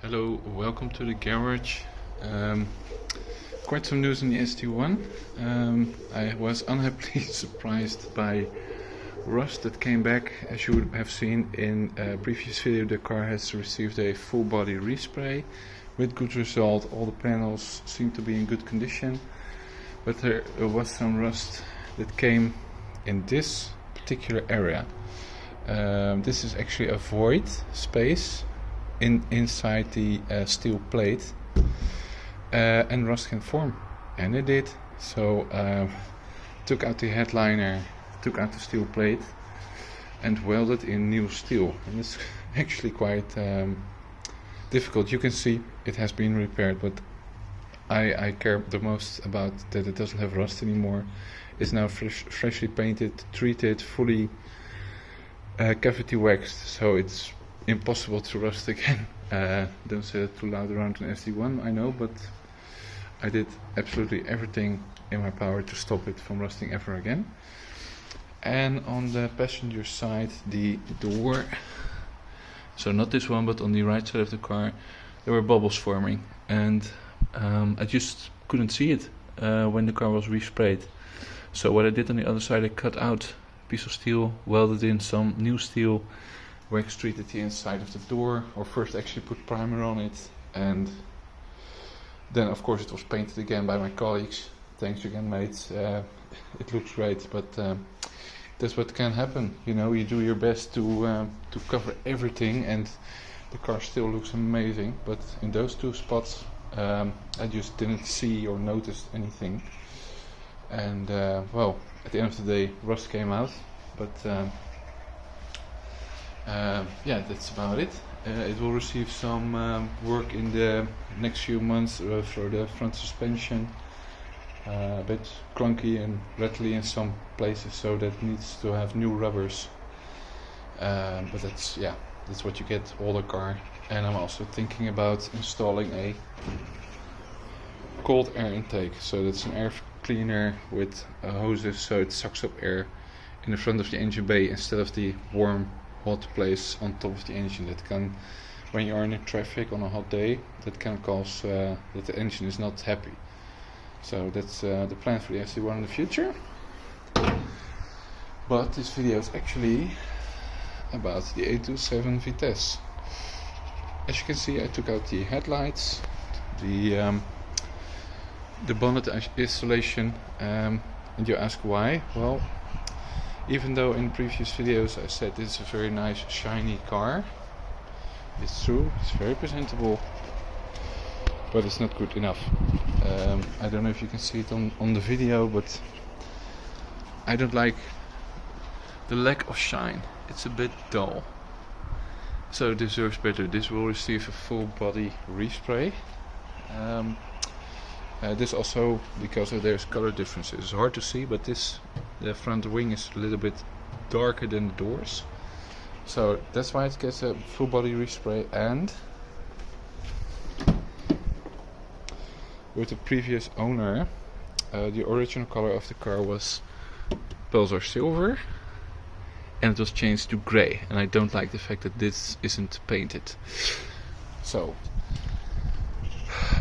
Hello, welcome to the garage. Quite some news in the ST1. I was unhappily surprised by rust that came back. As you would have seen in a previous video, the car has received a full body respray with good result. All the panels seem to be in good condition, but there was some rust that came in this particular area. This is actually a void space inside the steel plate, and rust can form, and it did. So took out the headliner, took out the steel plate and welded in new steel, and it's actually quite difficult. You can see it has been repaired, but I care the most about that it doesn't have rust anymore. It's now freshly painted, treated, fully cavity waxed, so it's impossible to rust again. Don't say that too loud around an SD1, I know, but I did absolutely everything in my power to stop it from rusting ever again. And on the passenger side, the door, so not this one, but on the right side of the car, there were bubbles forming, and I just couldn't see it when the car was resprayed. So what I did on the other side, I cut out a piece of steel, welded in some new steel, wax treated the inside of the door, or first actually put primer on it, and then of course it was painted again by my colleagues. Thanks again, mates. It looks great, but that's what can happen. You know, you do your best to cover everything, and the car still looks amazing. But in those two spots, I just didn't see or notice anything. And well, at the end of the day, rust came out, but yeah, that's about it. It will receive some work in the next few months for the front suspension. A bit clunky and rattly in some places, so that needs to have new rubbers. But that's what you get older car. And I'm also thinking about installing a cold air intake. So that's an air cleaner with hoses, so it sucks up air in the front of the engine bay instead of the warm hot place on top of the engine. That can, when you are in traffic on a hot day, that can cause that the engine is not happy. So that's the plan for the ST1 in the future. But this video is actually about the 827 Vitesse. As you can see, I took out the headlights, the bonnet installation, and you ask why? Well, even though in previous videos I said this is a very nice shiny car, it's true, it's very presentable, but it's not good enough. I don't know if you can see it on the video, but I don't like the lack of shine. It's a bit dull, so it deserves better. This will receive a full body respray. This also, because there's color differences, it's hard to see, but the front wing is a little bit darker than the doors, so that's why it gets a full body respray. And with the previous owner, the original color of the car was Pulsar silver, and it was changed to grey, and I don't like the fact that this isn't painted. So,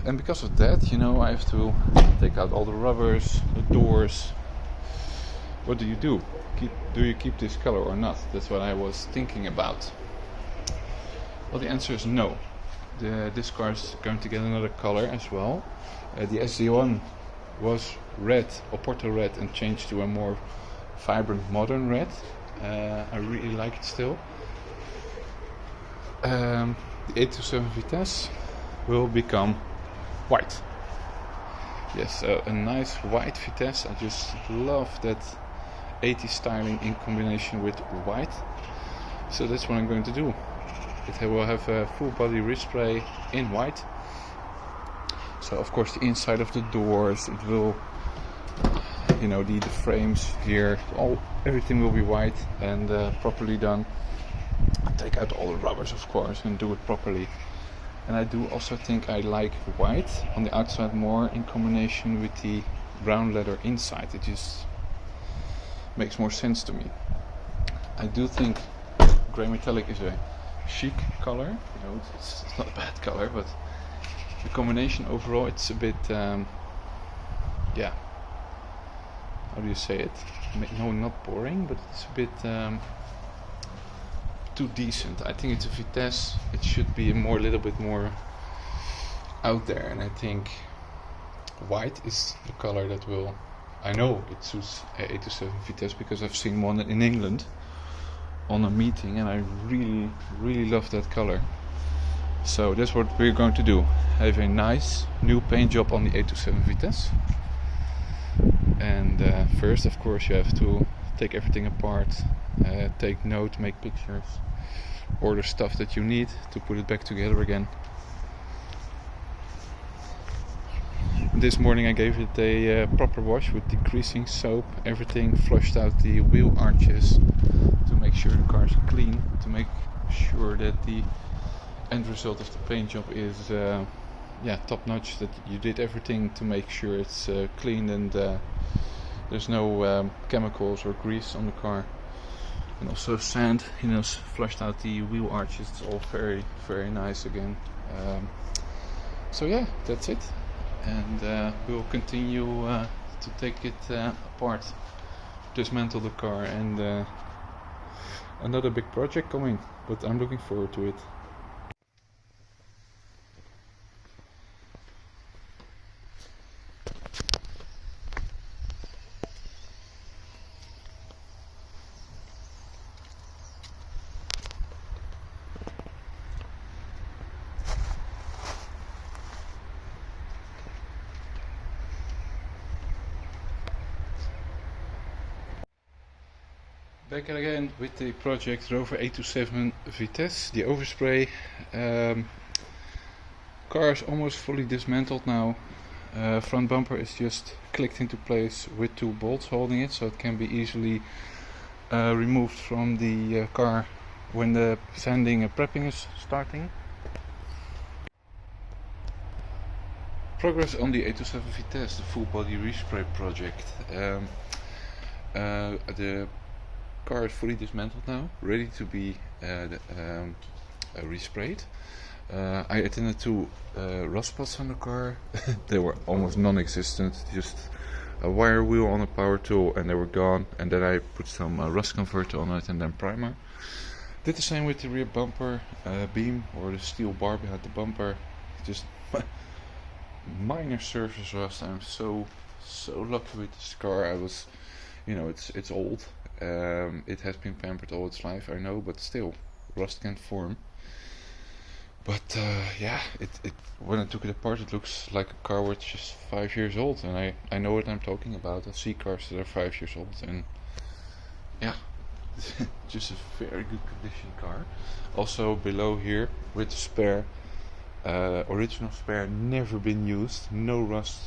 and because of that, you know, I have to take out all the rubbers, the doors. What do? Do you keep this color or not? That's what I was thinking about. Well, the answer is no. This car is going to get another color as well. The SD1 was red, Oporto red, and changed to a more vibrant modern red. I really like it still. The 827 Vitesse will become white. Yes, a nice white Vitesse. I just love that 80s styling in combination with white. So that's what I'm going to do. It will have a full body respray in white. So of course the inside of the doors, it will, you know, the frames here, everything will be white and properly done. I'll take out all the rubbers, of course, and do it properly. And I do also think I like white on the outside more in combination with the brown leather inside. It just makes more sense to me. I do think grey metallic is a chic color. It's not a bad color, but the combination overall, it's a bit, yeah, how do you say it? No, not boring, but it's a bit too decent. I think it's a Vitesse. It should be a little bit more out there, and I think white is the color that will. I know it suits a 827 Vitesse because I've seen one in England on a meeting, and I really love that color. So that's what we're going to do. Have a nice new paint job on the 827 Vitesse. And first, of course, you have to take everything apart, take note, make pictures, order stuff that you need to put it back together again. This morning I gave it a proper wash with degreasing soap, everything, flushed out the wheel arches to make sure the car is clean, to make sure that the end result of the paint job is top notch, that you did everything to make sure it's clean and there's no chemicals or grease on the car. And also sand, flushed out the wheel arches. It's all very nice again. So yeah, that's it. And we'll continue to take it apart, dismantle the car, and another big project coming, but I'm looking forward to it. Back again with the project Rover 827 Vitesse, the overspray. Car is almost fully dismantled now. Front bumper is just clicked into place with two bolts holding it, so it can be easily removed from the car when the sanding and prepping is starting. Progress on the 827 Vitesse, the full body respray project. The car is fully dismantled now, ready to be resprayed. I attended to rust spots on the car. They were almost non-existent, just a wire wheel on a power tool and they were gone. And then I put some rust converter on it and then primer. Did the same with the rear bumper beam, or the steel bar behind the bumper. Just minor surface rust. I'm so lucky with this car. I was, it's old. It has been pampered all its life, I know, but still, rust can form. But yeah, when I took it apart, it looks like a car which is 5 years old, and I know what I'm talking about. I see cars that are 5 years old, and yeah, just a very good condition car. Also below here with the spare, original spare, never been used, no rust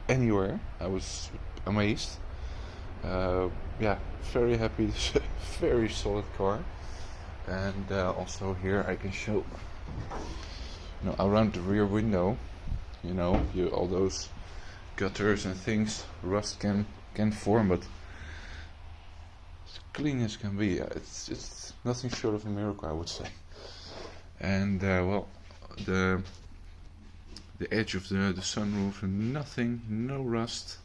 anywhere. I was amazed. Yeah, very happy. Very solid car. And also here I can show, around the rear window, all those gutters and things, rust can form, but as clean as can be. It's nothing short of a miracle, I would say. And well, the edge of the sunroof, nothing, no rust.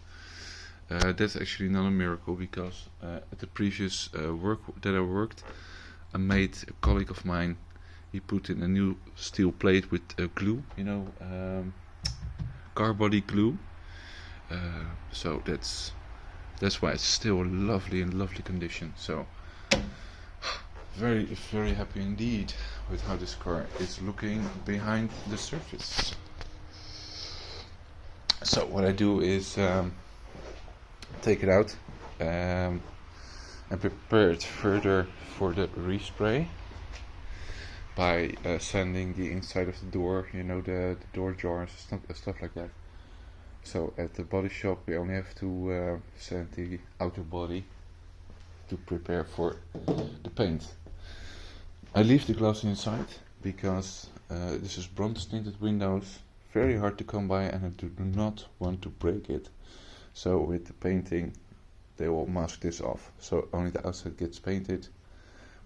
That's actually not a miracle, because at the previous work that I worked, I made a colleague of mine, he put in a new steel plate with glue, car body glue. So that's why it's still lovely condition. So very happy indeed with how this car is looking behind the surface. So what I do is take it out and prepare it further for the respray by sanding the inside of the door, the door jars, stuff like that. So at the body shop we only have to sand the outer body to prepare for the paint. I leave the glass inside because this is bronze tinted windows, very hard to come by, and I do not want to break it. So with the painting they will mask this off, so only the outside gets painted,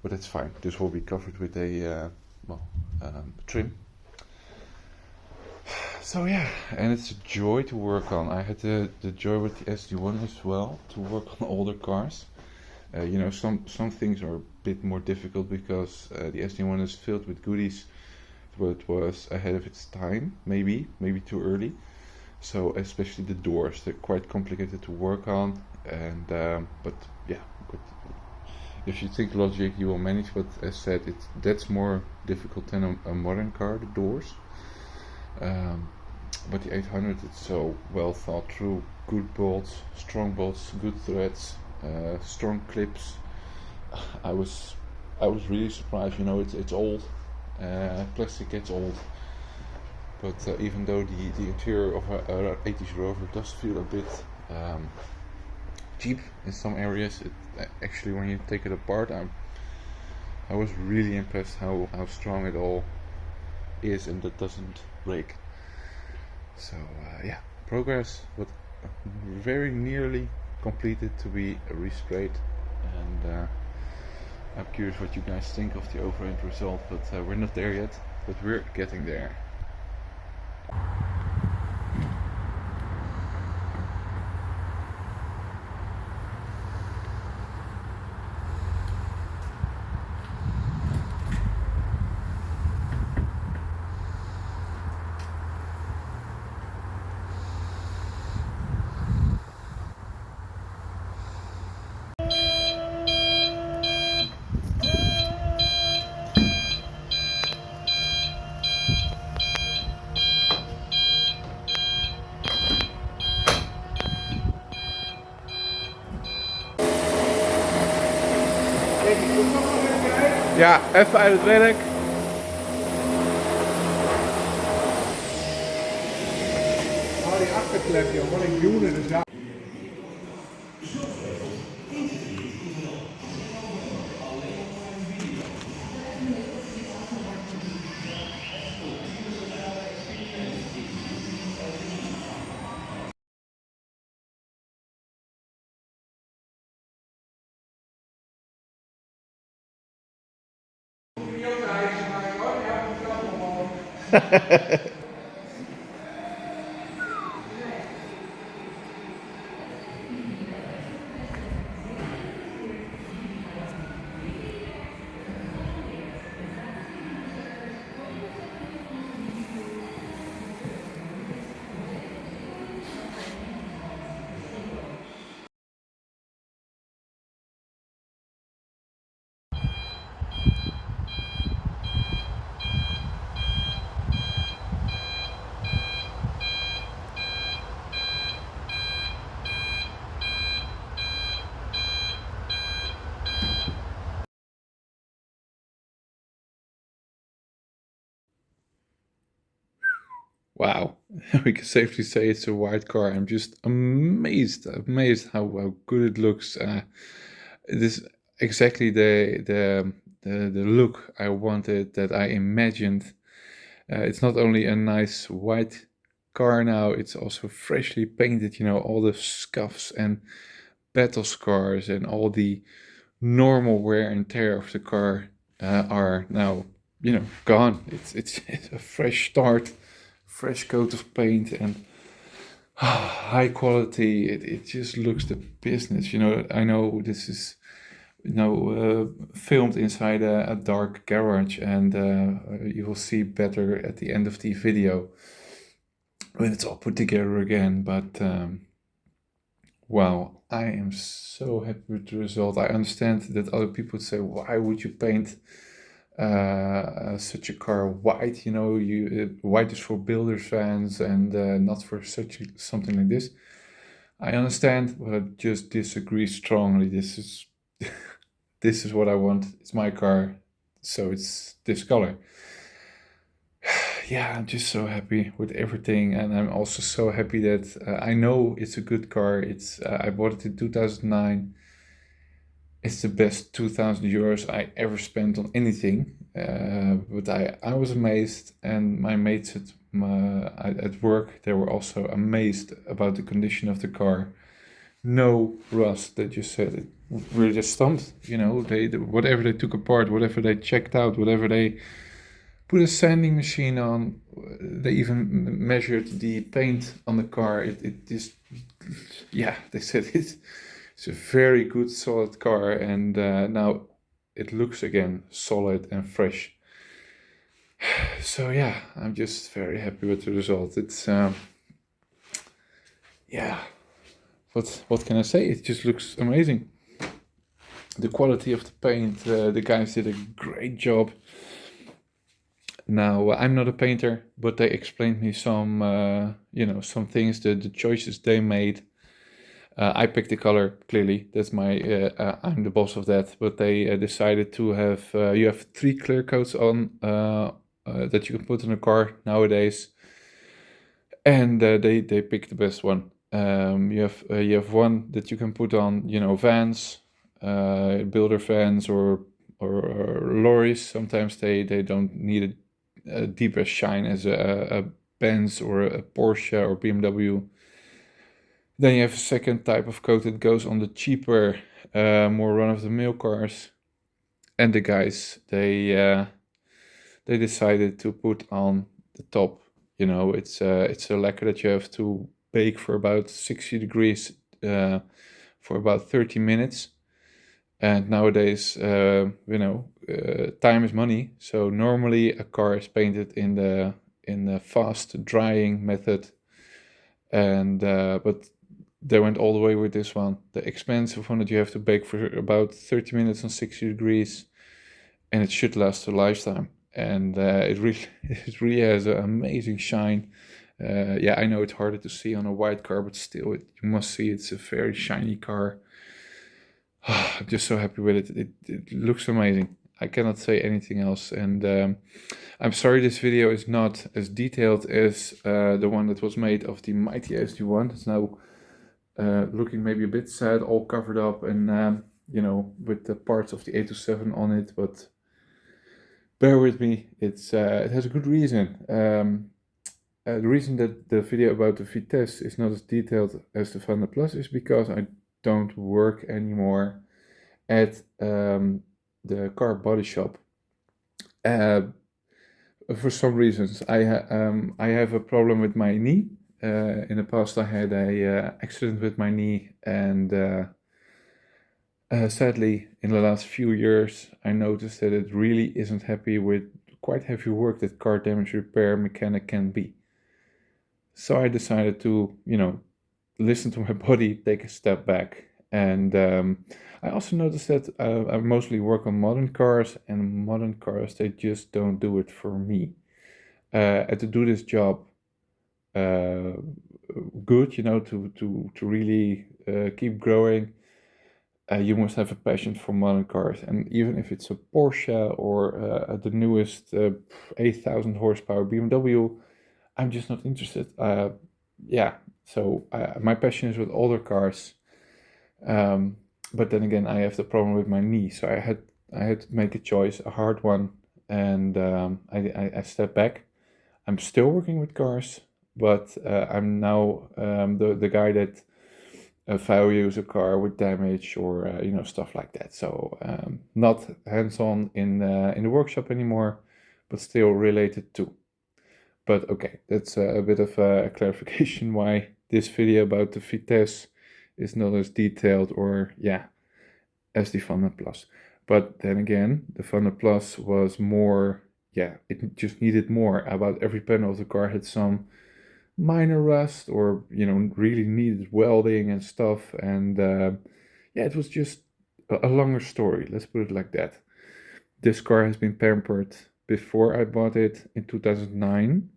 but that's fine. This will be covered with a trim. So yeah, and it's a joy to work on. I had the joy with the SD1 as well, to work on older cars. You know, some things are a bit more difficult because the SD1 is filled with goodies, but was ahead of its time, maybe too early. So especially the doors, they're quite complicated to work on, and but yeah, but if you think logic, you will manage. But as said, that's more difficult than a modern car, the doors. But the 800, it's so well thought through. Good bolts, good threads, strong clips. I was really surprised. You know, it's old. Plastic gets old. But even though the interior of a 80s Rover does feel a bit cheap in some areas, actually when you take it apart, I was really impressed how strong it all is and that doesn't break. So yeah, progress, but very nearly completed to be resprayed, and I'm curious what you guys think of the overall result, but we're not there yet, but we're getting there. Ja, even uit het werk. Oh, die achterklep, joh, wat een unit is dat. Wow, we can safely say it's a white car. I'm just amazed how good it looks. It is exactly the look I wanted, that I imagined. It's not only a nice white car now, it's also freshly painted. You know, all the scuffs and battle scars and all the normal wear and tear of the car are now, you know, gone. It's a fresh start, fresh coat of paint, and high quality. It just looks the business. You know, I know this is, you know, filmed inside a dark garage, and you will see better at the end of the video when it's all put together again. But wow, I am so happy with the result. I understand that other people would say, why would you paint such a car white? You know, white is for builders fans and not for something like this. I understand, but I just disagree strongly. This is this is what I want. It's my car, so it's this color. Yeah, I'm just so happy with everything, and I'm also so happy that I know it's a good car. It's I bought it in 2009. It's the best 2,000 euros I ever spent on anything. But I was amazed, and my mates at work, they were also amazed about the condition of the car. No rust. They just said it. We're just stumped. You know, whatever they took apart, whatever they checked out, whatever they put a sanding machine on. They even measured the paint on the car. It just, yeah, they said it's a very good solid car, and now it looks again solid and fresh. So yeah, I'm just very happy with the result. It's yeah, what can I say? It just looks amazing. The quality of the paint, the guys did a great job. Now, I'm not a painter, but they explained me some, some things, the choices they made. I picked the color, clearly. That's I'm the boss of that. But they decided to have, you have 3 clear coats on that you can put in a car nowadays. And they picked the best one. You have one that you can put on, vans, builder vans or lorries. Sometimes they don't need a deeper shine as a Benz or a Porsche or BMW. Then you have a second type of coat that goes on the cheaper, more run-of-the-mill cars. And the guys, they decided to put on the top. It's a lacquer that you have to bake for about 60 degrees for about 30 minutes. And nowadays, time is money. So normally a car is painted in the fast drying method, and but they went all the way with this one, the expensive one that you have to bake for about 30 minutes on 60 degrees, and it should last a lifetime. And it really has an amazing shine. I know it's harder to see on a white car, but still, you must see it's a very shiny car. I'm just so happy with it. It looks amazing. I cannot say anything else. And I'm sorry this video is not as detailed as the one that was made of the mighty SD1. It's now looking maybe a bit sad, all covered up, and with the parts of the 827 on it. But bear with me. It has a good reason. The reason that the video about the Vitesse is not as detailed as the Thunder Plus is because I don't work anymore at the car body shop. For some reasons, I have a problem with my knee. In the past, I had a accident with my knee, and sadly, in the last few years, I noticed that it really isn't happy with quite heavy work that car damage repair mechanic can be. So I decided to, listen to my body, take a step back. And I also noticed that I mostly work on modern cars, and modern cars, they just don't do it for me. And to do this job good, to really keep growing, you must have a passion for modern cars. And even if it's a Porsche or the newest 8,000 horsepower BMW, I'm just not interested. So my passion is with older cars. But then again, I have the problem with my knee, so I had to make a choice, a hard one, and I stepped back. I'm still working with cars, but I'm now the guy that values a car with damage or stuff like that. So not hands-on in the workshop anymore, but still related to. But okay, that's a bit of a clarification why this video about the Vitesse is not as detailed or as the Thunder Plus. But then again, the Thunder Plus was more, it just needed more. About every panel of the car had some minor rust or, really needed welding and stuff. And it was just a longer story, let's put it like that. This car has been pampered before I bought it in 2009.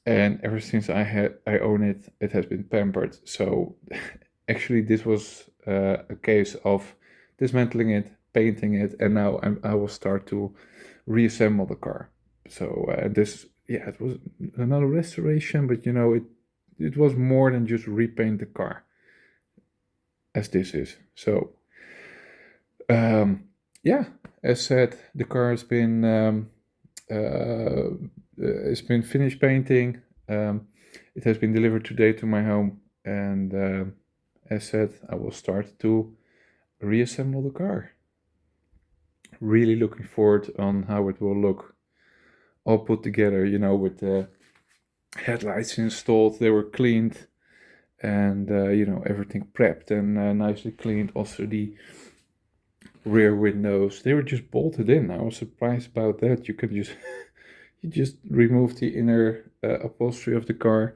And ever since I own it, it has been pampered. So actually this was a case of dismantling it, painting it, and now I will start to reassemble the car. So it was another restoration, but it was more than just repaint the car, as this is. So as said, the car has been it's been finished painting. It has been delivered today to my home, and as said, I will start to reassemble the car. Really looking forward on how it will look all put together, you know, with the headlights installed. They were cleaned, and you know, everything prepped and nicely cleaned. Also the rear windows, they were just bolted in. I was surprised about that. You could just you just remove the inner upholstery of the car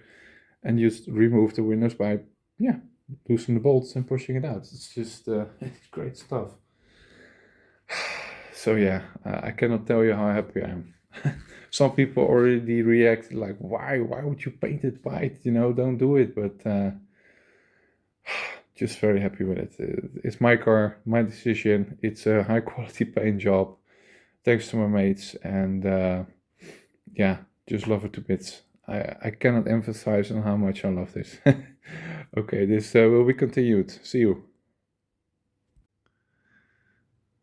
and just remove the windows by, yeah, loosening the bolts and pushing it out. It's just it's great stuff. So yeah, I cannot tell you how happy I am. Some people already react like, why would you paint it white? You know, don't do it. But just very happy with it. It's my car, my decision. It's a high quality paint job, thanks to my mates, and yeah, just love it to bits. I cannot emphasize on how much I love this. Okay, this will be continued. See you.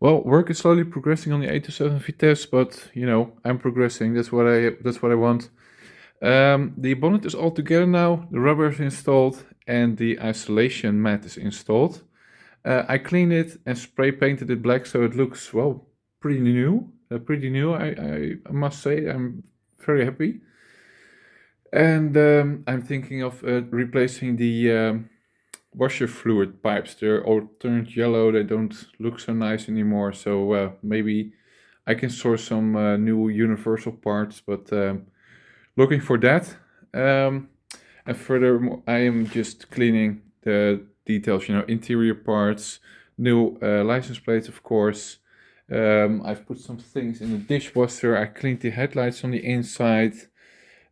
Well, work is slowly progressing on the 827 Vitesse, but you know, I'm progressing. That's what I want. The bonnet is all together now. The rubber is installed and the isolation mat is installed. I cleaned it and spray painted it black, so it looks, well, pretty new. I must say, I'm very happy. And I'm thinking of replacing the washer fluid pipes. They're all turned yellow. They don't look so nice anymore. So maybe I can source some new universal parts, but looking for that. And furthermore, I am just cleaning the details, you know, interior parts, new license plates, of course. I've put some things in the dishwasher. I cleaned the headlights on the inside,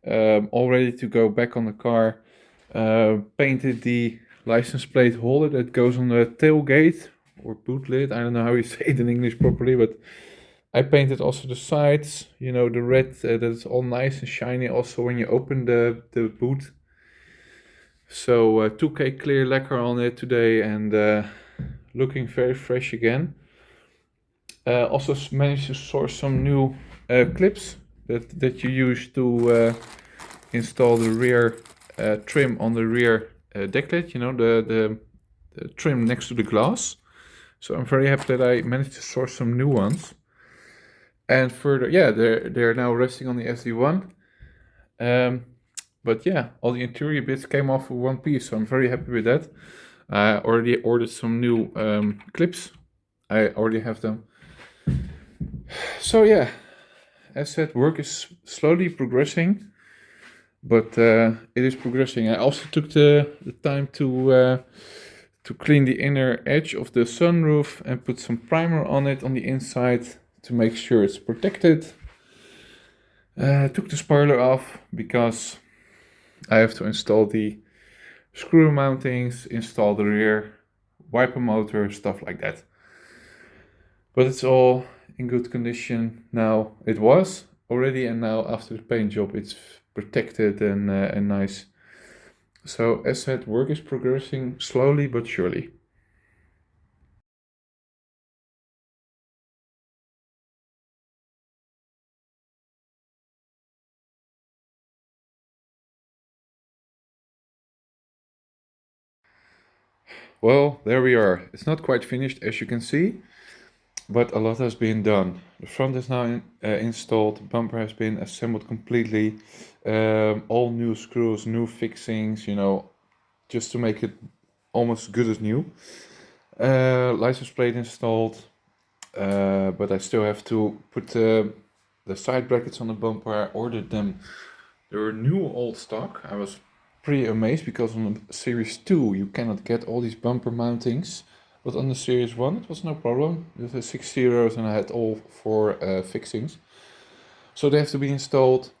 all ready to go back on the car. Painted the license plate holder that goes on the tailgate or boot lid. I don't know how you say it in English properly, but I painted also the sides, you know, the red, that's all nice and shiny also when you open the boot. So 2K clear lacquer on it today, and looking very fresh again. Also managed to source some new clips that you use to install the rear trim on the rear deck lid, you know, the trim next to the glass. So I'm very happy that I managed to source some new ones. And further, yeah, they're now resting on the SD1. But yeah, all the interior bits came off with one piece, so I'm very happy with that. I already ordered some new clips. I already have them. So yeah, as said, work is slowly progressing, but it is progressing. I also took the time to clean the inner edge of the sunroof and put some primer on it on the inside to make sure it's protected. Took the spoiler off because I have to install the screw mountings, install the rear wiper motor, stuff like that. But it's all in good condition now. It was already, and now after the paint job it's protected and nice. So as said, work is progressing slowly but surely. Well, there we are. It's not quite finished, as you can see, but a lot has been done. The front is now installed, the bumper has been assembled completely, all new screws, new fixings, you know, just to make it almost good as new. License plate installed, but I still have to put the side brackets on the bumper. I ordered them. They were new old stock. I was pretty amazed because on the Series 2 you cannot get all these bumper mountings, but on the Series 1 it was no problem. It was 60 euros and I had all four fixings. So they have to be installed.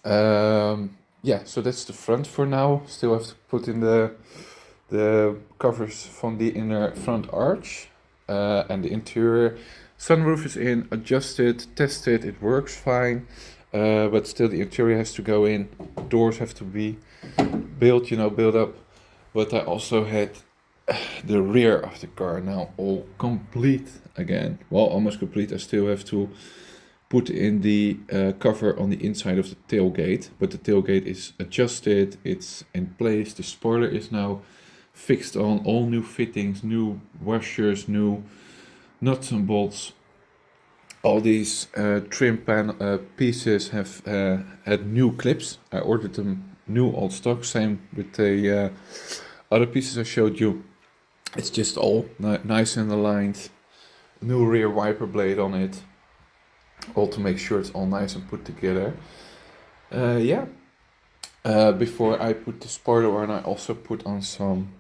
Yeah, so that's the front for now. Still have to put in the covers from the inner front arch and the interior. Sunroof is in, adjusted, tested, it works fine. But still the interior has to go in, doors have to be built, you know, built up. But I also had the rear of the car now all complete again. Well, almost complete. I still have to put in the cover on the inside of the tailgate, but the tailgate is adjusted, it's in place, the spoiler is now fixed on, all new fittings, new washers, new nuts and bolts. All these trim pan pieces have had new clips. I ordered them new old stock. Same with the other pieces I showed you. It's just all nice and aligned. New rear wiper blade on it. All to make sure it's all nice and put together. Yeah. Before I put the spoiler on, I also put on some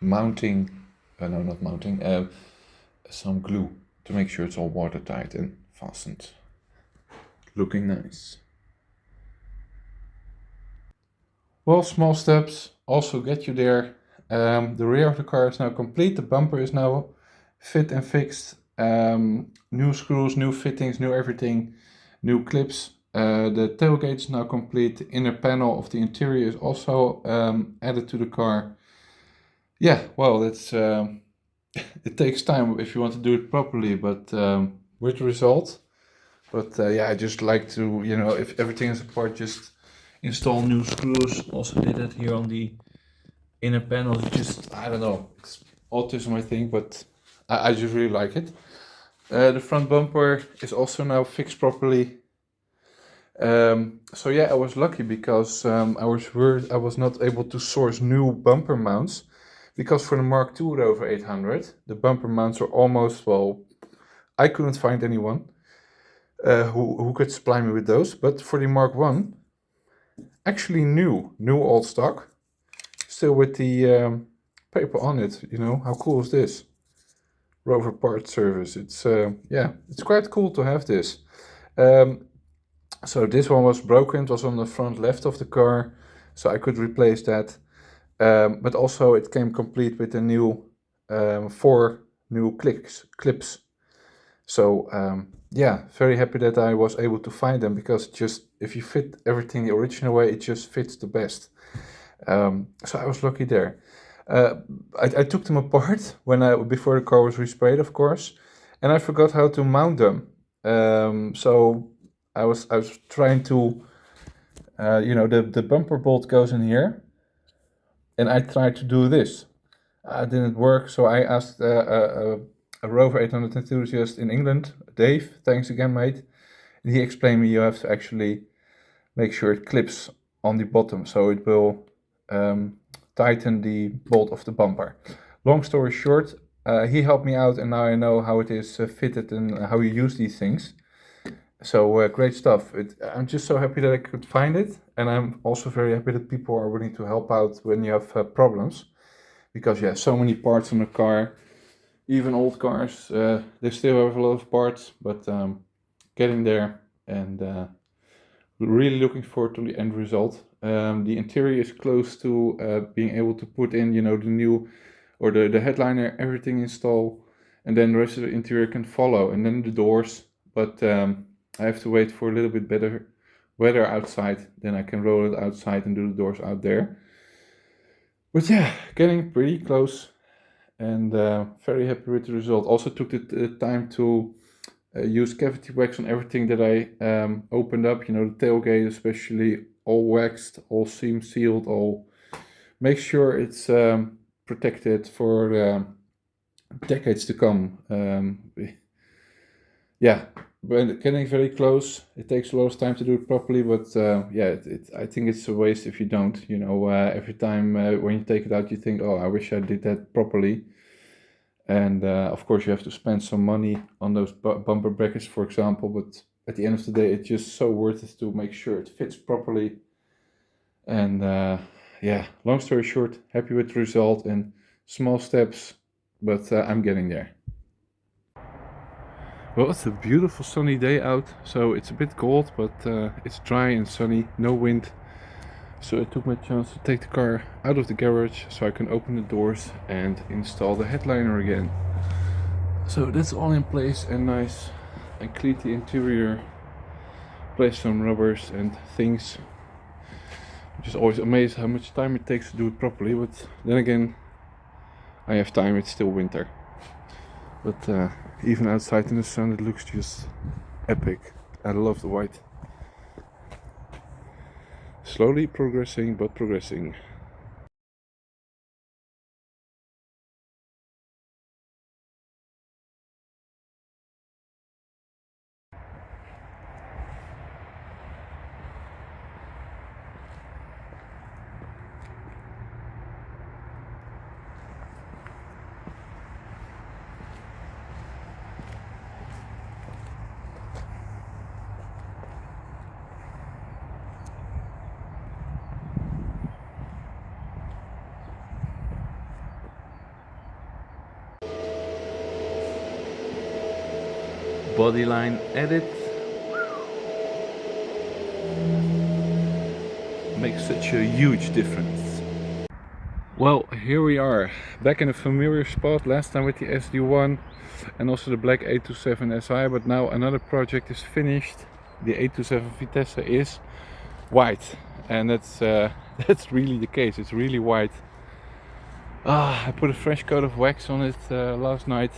mounting. No, not mounting. Some glue to make sure it's all watertight and fastened. Looking nice. Well, small steps also get you there. The rear of the car is now complete. The bumper is now fit and fixed. New screws, new fittings, new everything, new clips. The tailgate is now complete. The inner panel of the interior is also added to the car. Yeah, well, it's it takes time if you want to do it properly, but with the result. But yeah, I just like to, you know, if everything is apart, just install new screws. Also did that here on the inner panels. Just, I don't know, it's autism I think, but I just really like it. The front bumper is also now fixed properly. So yeah, I was lucky because I was worried I was not able to source new bumper mounts, because for the Mark II Rover 800 the bumper mounts are almost, well, I couldn't find anyone who could supply me with those. But for the Mark I, actually new old stock, still with the paper on it. You know, how cool is this? Rover Parts Service. It's yeah, it's quite cool to have this. So this one was broken. It was on the front left of the car, so I could replace that. But also it came complete with a new 4 new clips. So yeah, very happy that I was able to find them, because just if you fit everything the original way, it just fits the best. So I was lucky there. I took them apart before the car was resprayed, of course, and I forgot how to mount them. So I was trying to, you know, the bumper bolt goes in here, and I tried to do this. It didn't work, so I asked a Rover 800 enthusiast in England, Dave. Thanks again, mate. And he explained me you have to actually make sure it clips on the bottom, so it will tighten the bolt of the bumper. Long story short, he helped me out, and now I know how it is fitted and how you use these things. So great stuff. I'm just so happy that I could find it, and I'm also very happy that people are willing to help out when you have problems, because yeah, so many parts on a car. Even old cars, they still have a lot of parts, but getting there, and really looking forward to the end result. The interior is close to being able to put in, you know, the new, or the headliner, everything install, and then the rest of the interior can follow, and then the doors. But I have to wait for a little bit better weather outside, then I can roll it outside and do the doors out there. But yeah, getting pretty close, and very happy with the result. Also took the time to use cavity wax on everything that I opened up, you know, the tailgate especially, all waxed, all seam sealed, all make sure it's protected for decades to come. Yeah, but getting very close. It takes a lot of time to do it properly, but yeah, I think it's a waste if you don't. You know, every time when you take it out, you think, oh, I wish I did that properly. And of course, you have to spend some money on those bumper brackets, for example. But at the end of the day, it's just so worth it to make sure it fits properly. And yeah, long story short, happy with the result, and small steps, but I'm getting there. Well, it's a beautiful sunny day out, so it's a bit cold, but it's dry and sunny, no wind. So I took my chance to take the car out of the garage so I can open the doors and install the headliner again. So that's all in place and nice, and clean the interior, place some rubbers and things. I'm just always amazed how much time it takes to do it properly, but then again, I have time, it's still winter. But even outside in the sun, it looks just epic. I love the white. Slowly progressing, but progressing. body line edit. Makes such a huge difference. Well, here we are, back in a familiar spot. Last time with the SD1 and also the black 827 SI, but now another project is finished. The 827 Vitesse is white, and that's that's really the case. It's really white. I put a fresh coat of wax on it last night,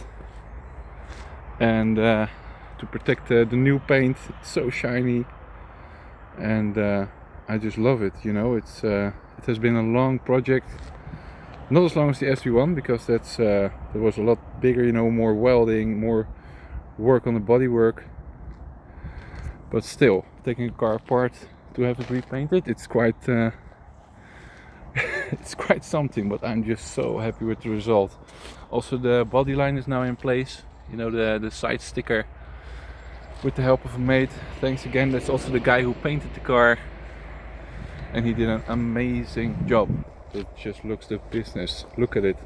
and to protect the new paint. It's so shiny, and I just love it. You know, it has been a long project. Not as long as the SD1, because that was a lot bigger. You know, more welding, more work on the bodywork. But still, taking a car apart to have it repainted, it's quite it's quite something. But I'm just so happy with the result. Also, the body line is now in place. You know, the side sticker, with the help of a mate. Thanks again. That's also the guy who painted the car, and he did an amazing job. It just looks the business. Look at it.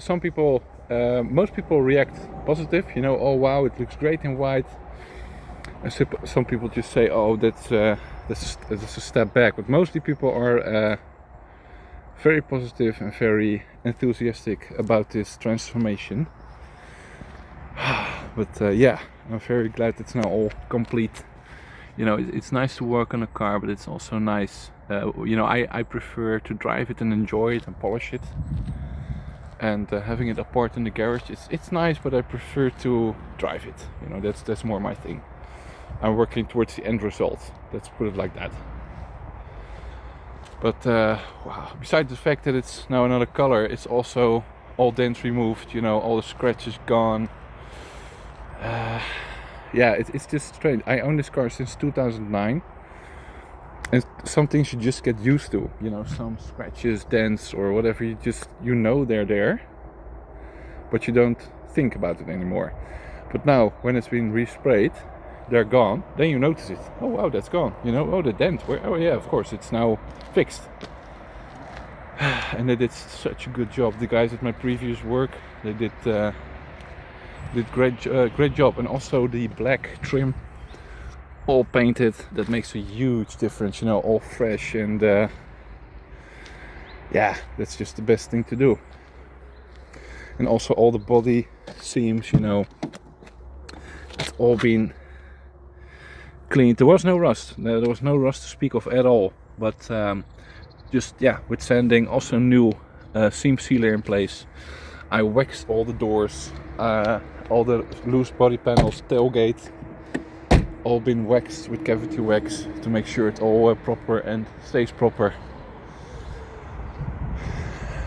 Some people, most people react positive. You know, oh wow, it looks great in white. And some people just say, oh, that's a step back. But mostly people are very positive and very enthusiastic about this transformation. But yeah, I'm very glad it's now all complete. You know, it's nice to work on a car, but it's also nice. You know, I prefer to drive it and enjoy it and polish it. And having it apart in the garage, it's nice, but I prefer to drive it. You know, that's more my thing. I'm working towards the end result. Let's put it like that. But wow, besides the fact that it's now another color, it's also all dents removed. You know, all the scratches gone. Yeah, it's just strange. I own this car since 2009, and some things you just get used to. You know, some scratches, dents, or whatever. You know they're there, but you don't think about it anymore. But now, when it's been resprayed, they're gone. Then you notice it. Oh wow, that's gone. You know, oh, the dent. Oh yeah, of course, it's now fixed. And they did such a good job. The guys at my previous work, they did great job. And also the black trim, all painted. That makes a huge difference. You know, all fresh, and yeah, that's just the best thing to do. And also all the body seams, you know, it's all been cleaned. There was no rust. There was no rust to speak of at all. But just, yeah, with sanding, also new seam sealer in place. I waxed all the doors, all the loose body panels, tailgate, all been waxed with cavity wax to make sure it's all proper and stays proper.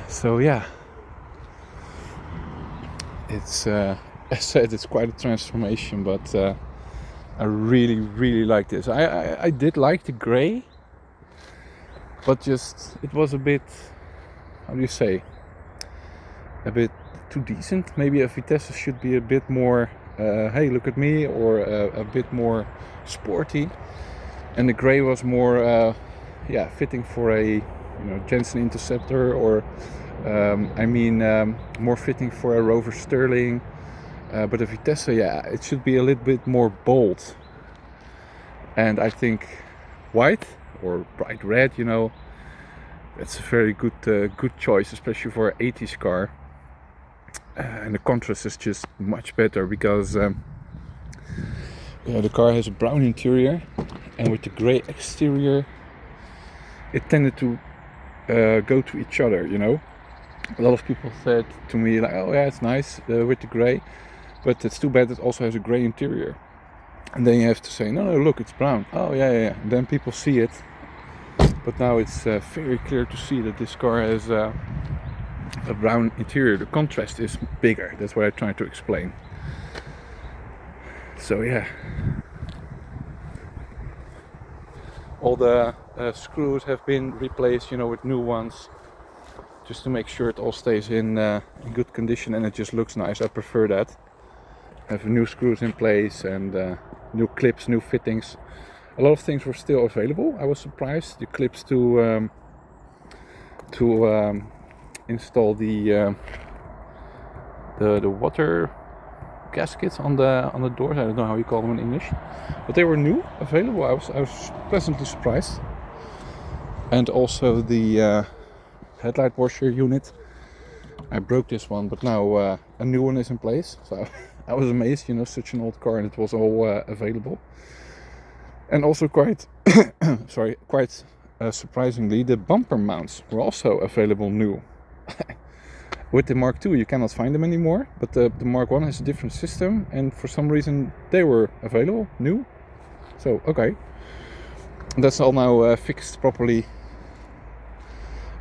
So yeah, it's as I said, it's quite a transformation, but I really like this. I did like the grey, but just it was a bit, how do you say, a bit too decent. Maybe a Vitesse should be a bit more hey, look at me, or a bit more sporty, and the grey was more yeah, fitting for a, you know, Jensen Interceptor, or more fitting for a Rover Sterling. But a Vitesse, yeah, it should be a little bit more bold. And I think white or bright red, you know, it's a very good choice, especially for an 80s car. And the contrast is just much better, because yeah, the car has a brown interior, and with the grey exterior, it tended to go to each other, you know. A lot of people said to me, like, oh yeah, it's nice with the grey, but it's too bad it also has a grey interior. And then you have to say, no, look, it's brown. Oh yeah. And then people see it. But now it's very clear to see that this car has a brown interior. The contrast is bigger. That's what I try to explain. So yeah, all the screws have been replaced, you know, with new ones, just to make sure it all stays in good condition, and it just looks nice. I prefer that. Have new screws in place, and new clips, new fittings. A lot of things were still available. I was surprised. The clips to install the water gaskets on the doors. I don't know how you call them in English, but they were new, available. I was pleasantly surprised. And also the headlight washer unit. I broke this one, but now a new one is in place. So I was amazed, you know, such an old car, and it was all available. And also quite, surprisingly, the bumper mounts were also available new. With the Mark II you cannot find them anymore, but the Mark I has a different system, and for some reason they were available, new. So, okay. That's all now fixed properly,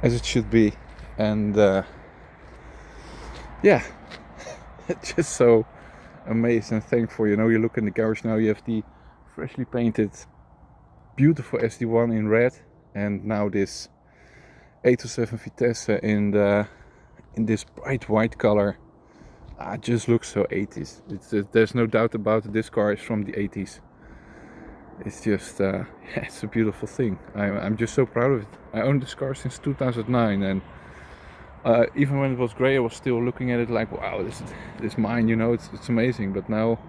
as it should be. And yeah, just so amazed and thankful. You know, you look in the garage now, you have the freshly painted beautiful SD1 in red, and now this 807 Vitesse in this bright white color. It just looks so 80s. There's no doubt about it, this car is from the 80s. It's just, yeah, it's a beautiful thing. I'm just so proud of it. I owned this car since 2009, and even when it was grey I was still looking at it like, wow, this is mine, you know, it's amazing. But now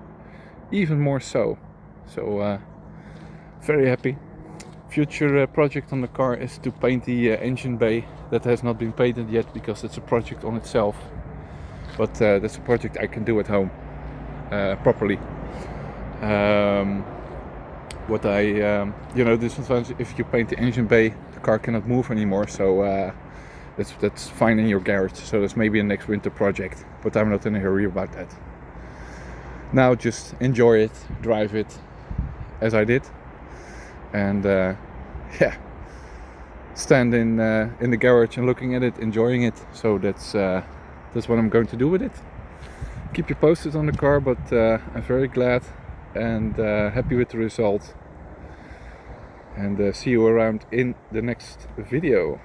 even more so. So very happy. Future project on the car is to paint the engine bay. That has not been painted yet because it's a project on itself, but that's a project I can do at home properly. What I, you know, this sometimes if you paint the engine bay, the car cannot move anymore, so that's fine in your garage. So that's maybe a next winter project, but I'm not in a hurry about that. Now just enjoy it, drive it as I did, and yeah, stand in the garage and looking at it, enjoying it. So that's what I'm going to do with it. Keep you posted on the car, but I'm very glad and happy with the result. And see you around in the next video.